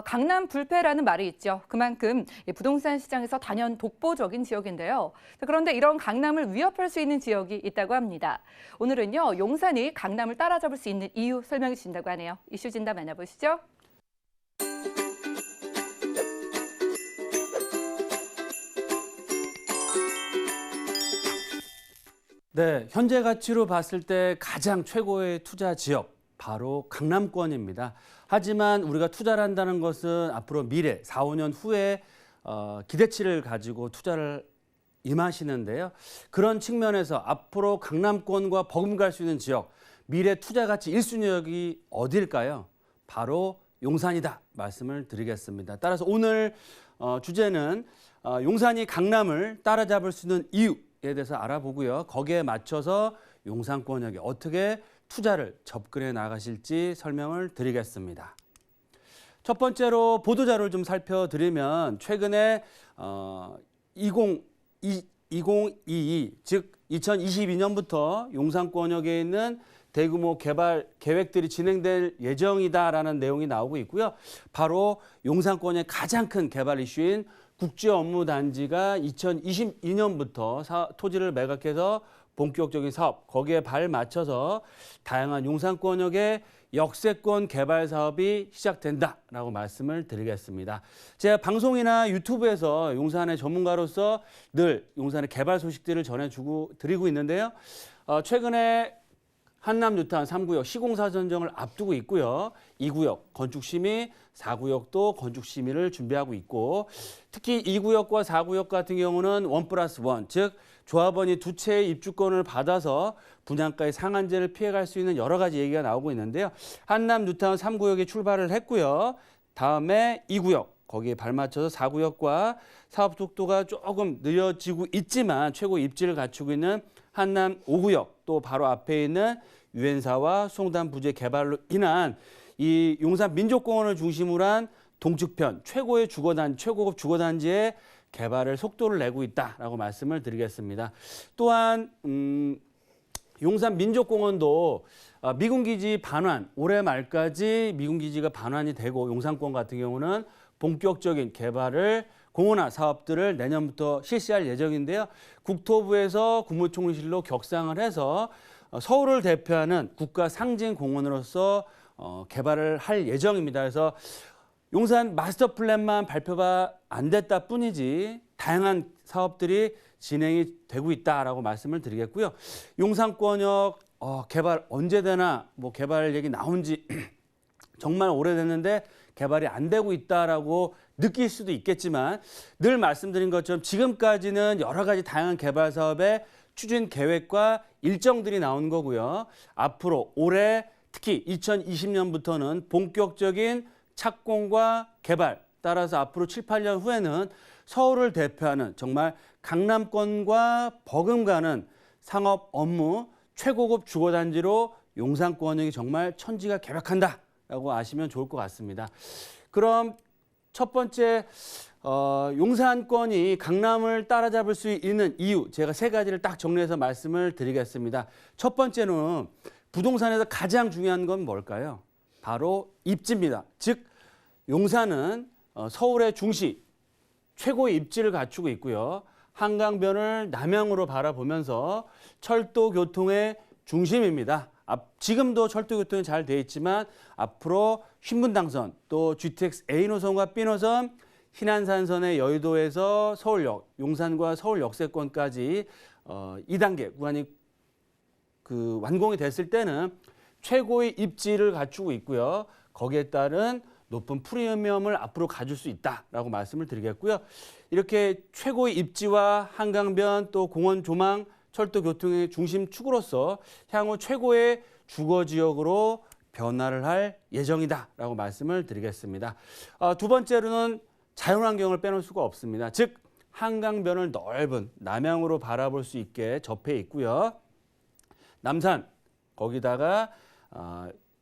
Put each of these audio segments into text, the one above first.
강남 불패라는 말이 있죠. 그만큼 부동산 시장에서 단연 독보적인 지역인데요. 그런데 이런 강남을 위협할 수 있는 지역이 있다고 합니다. 오늘은요, 용산이 강남을 따라잡을 수 있는 이유 설명해 주신다고 하네요. 이슈 진단 만나보시죠. 네, 현재 가치로 봤을 때 가장 최고의 투자 지역, 바로 강남권입니다. 하지만 우리가 투자를 한다는 것은 앞으로 미래, 4, 5년 후에 기대치를 가지고 투자를 임하시는데요. 그런 측면에서 앞으로 강남권과 버금갈 수 있는 지역, 미래 투자 가치 1순위역이 어디일까요? 바로 용산이다 말씀을 드리겠습니다. 따라서 오늘 주제는 용산이 강남을 따라잡을 수 있는 이유에 대해서 알아보고요. 거기에 맞춰서 용산권역에 어떻게 투자를 접근해 나가실지 설명을 드리겠습니다. 첫 번째로 보도자료를 좀 살펴드리면 최근에 2022, 즉 2022년부터 용산권역에 있는 대규모 개발 계획들이 진행될 예정이다라는 내용이 나오고 있고요. 바로 용산권의 가장 큰 개발 이슈인 국제업무단지가 2022년부터 토지를 매각해서 본격적인 사업, 거기에 발 맞춰서 다양한 용산권역의 역세권 개발 사업이 시작된다라고 말씀을 드리겠습니다. 제가 방송이나 유튜브에서 용산의 전문가로서 늘 용산의 개발 소식들을 드리고 있는데요. 최근에 한남 뉴타운 3구역 시공사 선정을 앞두고 있고요. 2구역 건축심의, 4구역도 건축심의를 준비하고 있고, 특히 2구역과 4구역 같은 경우는 1+1, 즉 조합원이 두 채의 입주권을 받아서 분양가의 상한제를 피해갈 수 있는 여러 가지 얘기가 나오고 있는데요. 한남 뉴타운 3구역이 출발을 했고요. 다음에 2구역, 거기에 발맞춰서 4구역과 사업 속도가 조금 느려지고 있지만 최고 입지를 갖추고 있는 한남 5구역, 또 바로 앞에 있는 유엔사와 송담 부지 개발로 인한 이 용산 민족공원을 중심으로 한 동측편 최고의 최고급 주거단지의 개발을 속도를 내고 있다라고 말씀을 드리겠습니다. 또한 용산 민족공원도 미군기지 반환, 올해 말까지 미군기지가 반환이 되고 용산권 같은 경우는 본격적인 개발을 공원화 사업들을 내년부터 실시할 예정인데요. 국토부에서 국무총리실로 격상을 해서 서울을 대표하는 국가 상징 공원으로서 개발을 할 예정입니다. 그래서 용산 마스터 플랜만 발표가 안 됐다 뿐이지 다양한 사업들이 진행이 되고 있다라고 말씀을 드리겠고요. 용산권역 개발 언제 되나 개발 얘기 나온 지 정말 오래됐는데 개발이 안 되고 있다라고 느낄 수도 있겠지만 늘 말씀드린 것처럼 지금까지는 여러 가지 다양한 개발 사업의 추진 계획과 일정들이 나온 거고요. 앞으로 올해 특히 2020년부터는 본격적인 착공과 개발, 따라서 앞으로 7, 8년 후에는 서울을 대표하는 정말 강남권과 버금가는 상업 업무 최고급 주거단지로 용산권역이 정말 천지가 개벽한다라고 아시면 좋을 것 같습니다. 그럼 첫 번째 용산권이 강남을 따라잡을 수 있는 이유, 제가 세 가지를 딱 정리해서 말씀을 드리겠습니다. 첫 번째는 부동산에서 가장 중요한 건 뭘까요? 바로 입지입니다. 즉 용산은 서울의 중시, 최고의 입지를 갖추고 있고요. 한강변을 남향으로 바라보면서 철도 교통의 중심입니다. 지금도 철도 교통이 잘 돼 있지만 앞으로 신분당선, 또 GTX A 노선과 B 노선, 신안산선의 여의도에서 서울역, 용산과 서울 역세권까지 2단계 구간이 완공이 됐을 때는 최고의 입지를 갖추고 있고요. 거기에 따른 높은 프리미엄을 앞으로 가질 수 있다라고 말씀을 드리겠고요. 이렇게 최고의 입지와 한강변 또 공원 조망, 철도 교통의 중심 축으로서 향후 최고의 주거지역으로 변화를 할 예정이다라고 말씀을 드리겠습니다. 두 번째로는 자연환경을 빼놓을 수가 없습니다. 즉 한강변을 넓은 남향으로 바라볼 수 있게 접해 있고요. 남산, 거기다가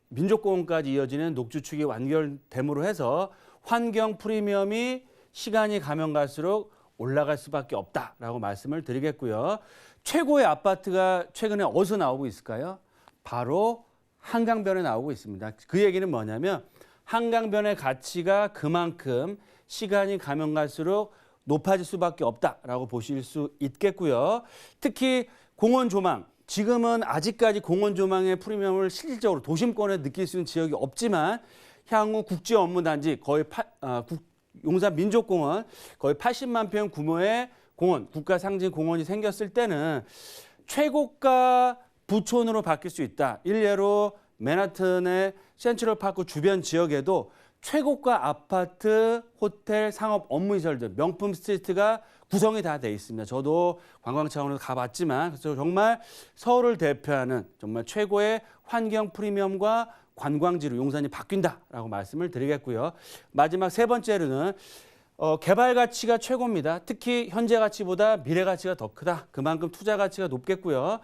민족공원까지 이어지는 녹주축이 완결됨으로 해서 환경 프리미엄이 시간이 가면 갈수록 올라갈 수밖에 없다라고 말씀을 드리겠고요. 최고의 아파트가 최근에 어디서 나오고 있을까요? 바로 한강변에 나오고 있습니다. 그 얘기는 뭐냐면 한강변의 가치가 그만큼 시간이 가면 갈수록 높아질 수밖에 없다라고 보실 수 있겠고요. 특히 공원 조망, 지금은 아직까지 공원 조망의 프리미엄을 실질적으로 도심권에 느낄 수 있는 지역이 없지만 향후 국제 업무단지 거의 용산 민족공원 거의 80만 평 규모의 공원, 국가 상징 공원이 생겼을 때는 최고가 부촌으로 바뀔 수 있다. 일례로 맨하튼의 센트럴파크 주변 지역에도 최고가 아파트, 호텔, 상업 업무시설들, 명품 스트리트가 구성이 다 돼 있습니다. 저도 관광 차원에서 가봤지만 그래서 정말 서울을 대표하는 정말 최고의 환경 프리미엄과 관광지로 용산이 바뀐다라고 말씀을 드리겠고요. 마지막 세 번째로는 개발 가치가 최고입니다. 특히 현재 가치보다 미래 가치가 더 크다. 그만큼 투자 가치가 높겠고요.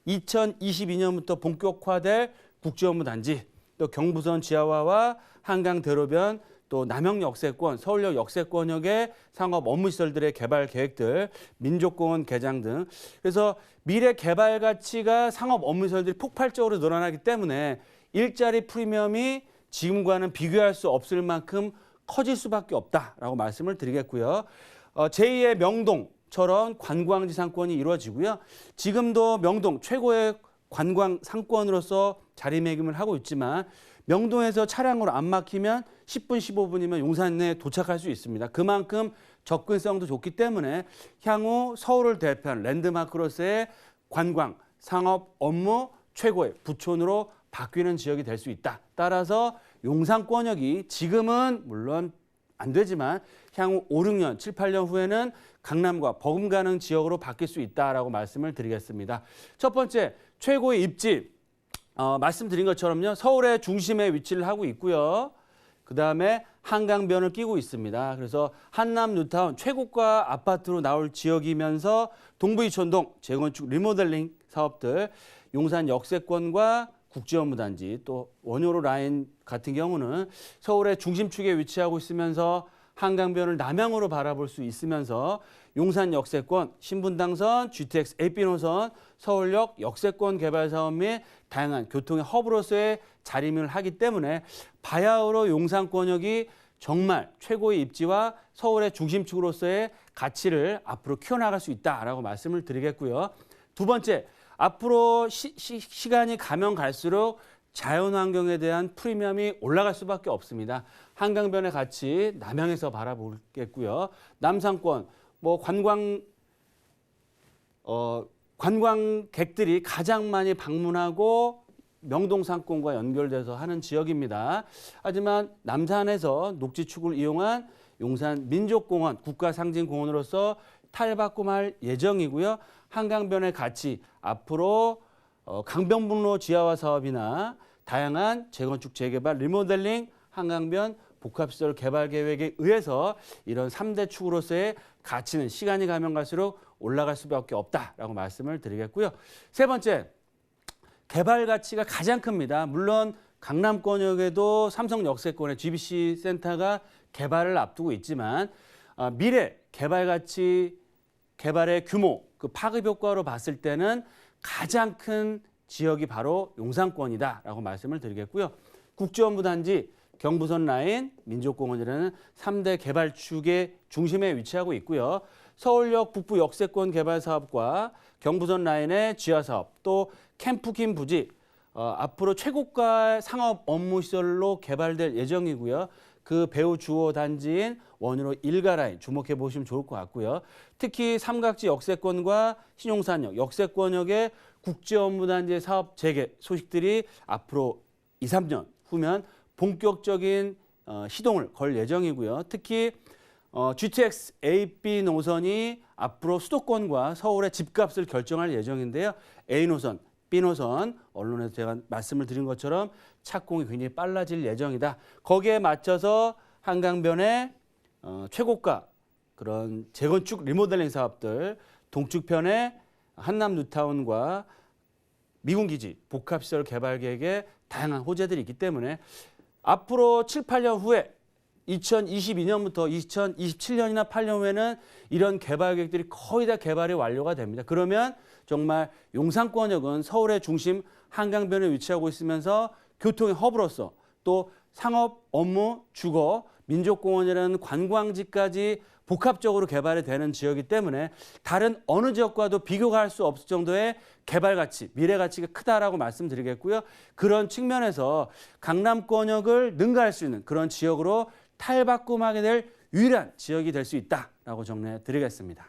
2022년부터 본격화될 국제업무단지, 또 경부선 지하화와 한강대로변, 또 남영 역세권, 서울역 역세권역의 상업 업무시설들의 개발 계획들, 민족공원 개장 등 그래서 미래 개발 가치가 상업 업무시설들이 폭발적으로 늘어나기 때문에 일자리 프리미엄이 지금과는 비교할 수 없을 만큼 커질 수밖에 없다라고 말씀을 드리겠고요. 제2의 명동처럼 관광지 상권이 이루어지고요. 지금도 명동 최고의 관광 상권으로서 자리매김을 하고 있지만 명동에서 차량으로 안 막히면 10분, 15분이면 용산에 도착할 수 있습니다. 그만큼 접근성도 좋기 때문에 향후 서울을 대표하는 랜드마크로서의 관광, 상업, 업무 최고의 부촌으로 바뀌는 지역이 될 수 있다. 따라서 용산권역이 지금은 물론 안 되지만 향후 5, 6년, 7, 8년 후에는 강남과 버금가는 지역으로 바뀔 수 있다라고 말씀을 드리겠습니다. 첫 번째, 최고의 입지. 말씀드린 것처럼요. 서울의 중심에 위치를 하고 있고요. 그다음에 한강변을 끼고 있습니다. 그래서 한남 뉴타운 최고가 아파트로 나올 지역이면서 동부이촌동 재건축 리모델링 사업들, 용산 역세권과 국제업무단지, 또 원효로 라인 같은 경우는 서울의 중심축에 위치하고 있으면서 한강변을 남향으로 바라볼 수 있으면서 용산 역세권, 신분당선, GTX AP 노선, 서울역 역세권 개발 사업 및 다양한 교통의 허브로서의 자리매김을 하기 때문에 바야흐로 용산권역이 정말 최고의 입지와 서울의 중심축으로서의 가치를 앞으로 키워나갈 수 있다라고 말씀을 드리겠고요. 두 번째, 앞으로 시간이 가면 갈수록 자연환경에 대한 프리미엄이 올라갈 수밖에 없습니다. 한강변의 가치 남향에서 바라보겠고요. 남상권, 관광객들이 가장 많이 방문하고 명동상권과 연결돼서 하는 지역입니다. 하지만 남산에서 녹지축을 이용한 용산 민족공원, 국가상징공원으로서 탈바꿈할 예정이고요. 한강변의 가치, 앞으로 강변북로 지하화 사업이나 다양한 재건축, 재개발, 리모델링, 한강변 복합시설 개발 계획에 의해서 이런 3대 축으로서의 가치는 시간이 가면 갈수록 올라갈 수밖에 없다라고 말씀을 드리겠고요. 세 번째, 개발 가치가 가장 큽니다. 물론 강남권역에도 삼성 역세권의 GBC 센터가 개발을 앞두고 있지만 미래 개발 가치, 개발의 규모, 그 파급 효과로 봤을 때는 가장 큰 지역이 바로 용산권이다라고 말씀을 드리겠고요. 국제업무단지, 경부선 라인, 민족공원이라는 3대 개발축의 중심에 위치하고 있고요. 서울역 북부 역세권 개발 사업과 경부선 라인의 지하 사업, 또 캠프킴 부지, 앞으로 최고가 상업 업무 시설로 개발될 예정이고요. 그 배후 주요 단지인 원효로 일가라인 주목해 보시면 좋을 것 같고요. 특히 삼각지 역세권과 신용산역, 역세권역의 국제업무단지 사업 재개 소식들이 앞으로 2, 3년 후면 본격적인 시동을 걸 예정이고요. 특히 GTX AB 노선이 앞으로 수도권과 서울의 집값을 결정할 예정인데요. A 노선, B 노선, 언론에서 제가 말씀을 드린 것처럼 착공이 굉장히 빨라질 예정이다. 거기에 맞춰서 한강변의 최고가 그런 재건축 리모델링 사업들, 동축편의 한남 뉴타운과 미군기지 복합시설 개발 계획에 다양한 호재들이 있기 때문에 앞으로 7, 8년 후에 2022년부터 2027년이나 8년 후에는 이런 개발 계획들이 거의 다 개발이 완료가 됩니다. 그러면 정말 용산권역은 서울의 중심 한강변에 위치하고 있으면서 교통의 허브로서 또 상업, 업무, 주거, 민족공원이라는 관광지까지 복합적으로 개발이 되는 지역이기 때문에 다른 어느 지역과도 비교가 할 수 없을 정도의 개발 가치, 미래 가치가 크다라고 말씀드리겠고요. 그런 측면에서 강남권역을 능가할 수 있는 그런 지역으로 탈바꿈하게 될 유일한 지역이 될 수 있다라고 정리해 드리겠습니다.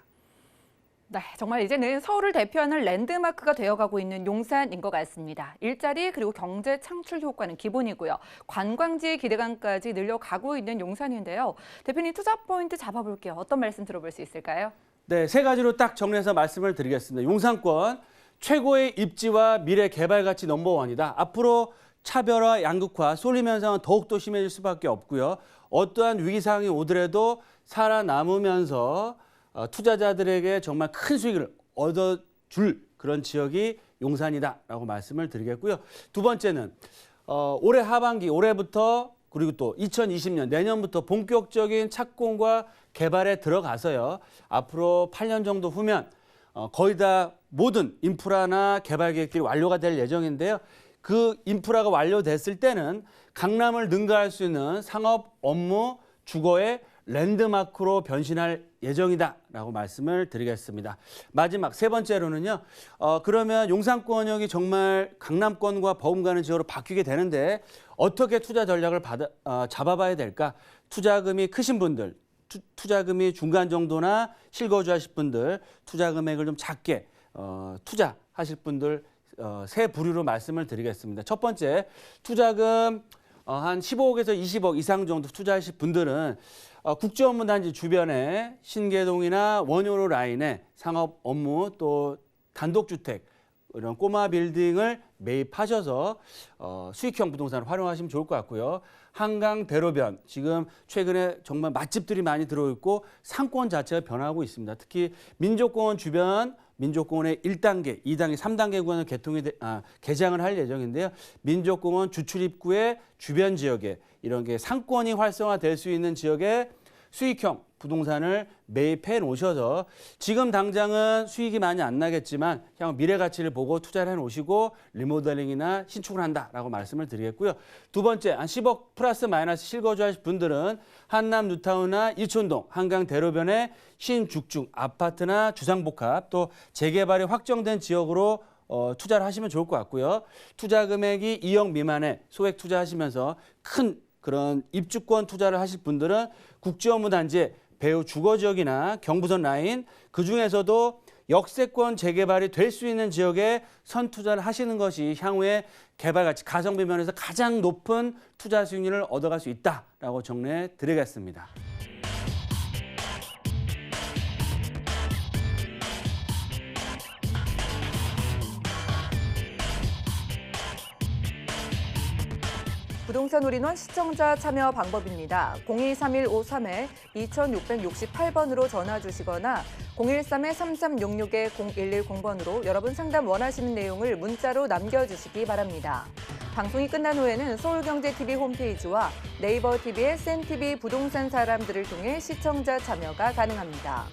네, 정말 이제는 서울을 대표하는 랜드마크가 되어가고 있는 용산인 것 같습니다. 일자리 그리고 경제 창출 효과는 기본이고요. 관광지의 기대감까지 늘려가고 있는 용산인데요. 대표님 투자 포인트 잡아볼게요. 어떤 말씀 들어볼 수 있을까요? 네, 세 가지로 딱 정리해서 말씀을 드리겠습니다. 용산권 최고의 입지와 미래 개발 가치 넘버원이다. 앞으로 차별화, 양극화, 쏠림 현상은 더욱더 심해질 수밖에 없고요. 어떠한 위기 상황이 오더라도 살아남으면서 투자자들에게 정말 큰 수익을 얻어줄 그런 지역이 용산이다라고 말씀을 드리겠고요. 두 번째는 올해 하반기, 올해부터 그리고 또 2020년 내년부터 본격적인 착공과 개발에 들어가서요. 앞으로 8년 정도 후면 거의 다 모든 인프라나 개발 계획들이 완료가 될 예정인데요. 그 인프라가 완료됐을 때는 강남을 능가할 수 있는 상업, 업무, 주거의 랜드마크로 변신할 예정이다라고 말씀을 드리겠습니다. 마지막 세 번째로는요. 그러면 용산권역이 정말 강남권과 버금가는 지역으로 바뀌게 되는데 어떻게 투자 전략을 잡아봐야 될까? 투자금이 크신 분들, 투자금이 중간 정도나 실거주하실 분들, 투자 금액을 좀 작게 투자하실 분들 세 부류로 말씀을 드리겠습니다. 첫 번째, 투자금 한 15억에서 20억 이상 정도 투자하실 분들은 국제업무단지 주변에 신계동이나 원효로 라인에 상업 업무 또 단독주택 이런 꼬마 빌딩을 매입하셔서 수익형 부동산을 활용하시면 좋을 것 같고요. 한강 대로변 지금 최근에 정말 맛집들이 많이 들어있고 상권 자체가 변화하고 있습니다. 특히 민족공원 주변 민족공원의 1단계, 2단계, 3단계 구간을 개장을 할 예정인데요. 민족공원 주출입구의 주변 지역에 이런 게 상권이 활성화될 수 있는 지역에 수익형 부동산을 매입해 놓으셔서 지금 당장은 수익이 많이 안 나겠지만 향후 미래 가치를 보고 투자를 해 놓으시고 리모델링이나 신축을 한다라고 말씀을 드리겠고요. 두 번째, 한 10억 플러스 마이너스 실거주하실 분들은 한남 뉴타운이나 이촌동, 한강 대로변의 신죽중 아파트나 주상복합 또 재개발이 확정된 지역으로 투자를 하시면 좋을 것 같고요. 투자 금액이 2억 미만의 소액 투자하시면서 큰 그런 입주권 투자를 하실 분들은 국제업무단지의 배후 주거지역이나 경부선 라인 그중에서도 역세권 재개발이 될 수 있는 지역에 선투자를 하시는 것이 향후에 개발 가치, 가성비 면에서 가장 높은 투자 수익률을 얻어갈 수 있다라고 정리해 드리겠습니다. 부동산 올인원 시청자 참여 방법입니다. 023153-2668번으로 전화 주시거나 013-3366-0110번으로 여러분 상담 원하시는 내용을 문자로 남겨주시기 바랍니다. 방송이 끝난 후에는 서울경제TV 홈페이지와 네이버 TV의 센TV 부동산 사람들을 통해 시청자 참여가 가능합니다.